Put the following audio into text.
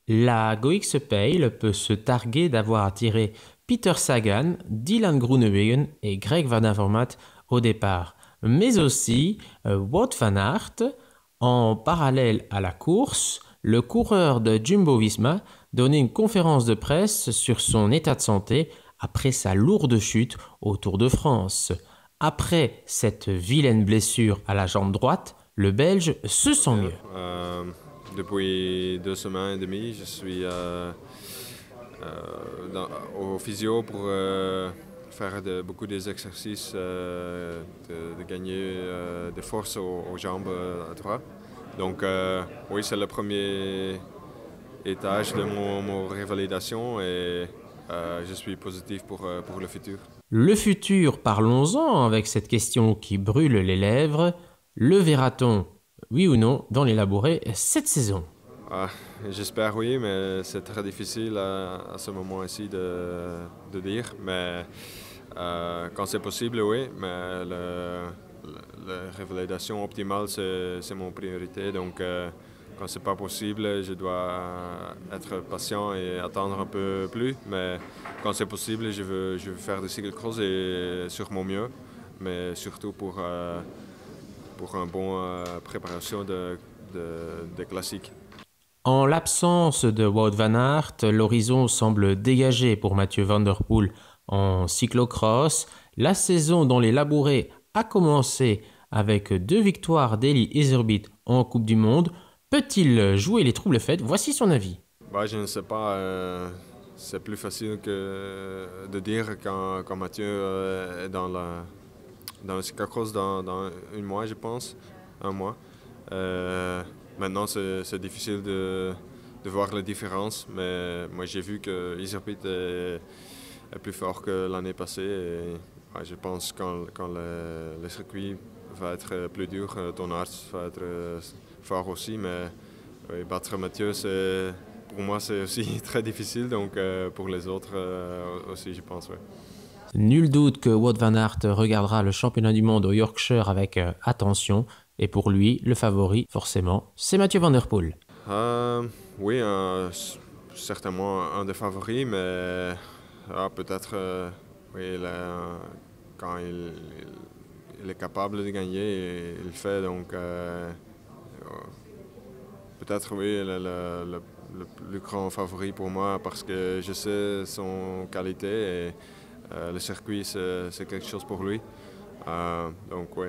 La Goix Pale peut se targuer d'avoir attiré Peter Sagan, Dylan Groenewegen et Greg Van Avermaet au départ, mais aussi Wout van Aert. En parallèle à la course, le coureur de Jumbo-Visma donnait une conférence de presse sur son état de santé après sa lourde chute au Tour de France. Après cette vilaine blessure à la jambe droite, le Belge se sent Bien. mieux. Depuis 2 semaines et demie, je suis au physio pour faire beaucoup d'exercices, de gagner de force aux jambes à droite. Donc oui, c'est le premier étage de mon révalidation et je suis positif pour le futur. Le futur, parlons-en avec cette question qui brûle les lèvres. Le verra-t-on, oui ou non, dans les labourés cette saison? Ah, j'espère oui, mais c'est très difficile à ce moment-ci de dire. Mais quand c'est possible, oui. Mais la révélation optimale, c'est mon priorité. Donc, quand c'est pas possible, je dois être patient et attendre un peu plus. Mais quand c'est possible, je veux faire des cyclocross et sur mon mieux. Mais surtout pour une bonne préparation de classiques. En l'absence de Wout van Aert, l'horizon semble dégagé pour Mathieu Van Der Poel en cyclocross. La saison dans les labourés a commencé avec 2 victoires d'Eli Iserbyt en Coupe du Monde. Peut-il jouer les troubles fêtes? Voici son avis. Bah, je ne sais pas. C'est plus facile que de dire quand Mathieu est dans le cyclocross dans 1 mois, je pense. 1 mois. Euh, Maintenant, c'est difficile de voir la différence, mais moi j'ai vu que Iserbyt est plus fort que l'année passée. Et, ouais, je pense que quand le circuit va être plus dur, ton arts va être fort aussi. Mais oui, battre Mathieu, pour moi, c'est aussi très difficile. Donc pour les autres aussi, je pense. Ouais. Nul doute que Wout van Aert regardera le championnat du monde au Yorkshire avec attention. Et pour lui, le favori, forcément, c'est Mathieu Van Der Poel. Oui, certainement un des favoris, mais peut-être oui, quand il est capable de gagner, il le fait. Donc peut-être oui, le plus grand favori pour moi parce que je sais son qualité et le circuit, c'est quelque chose pour lui. Donc oui.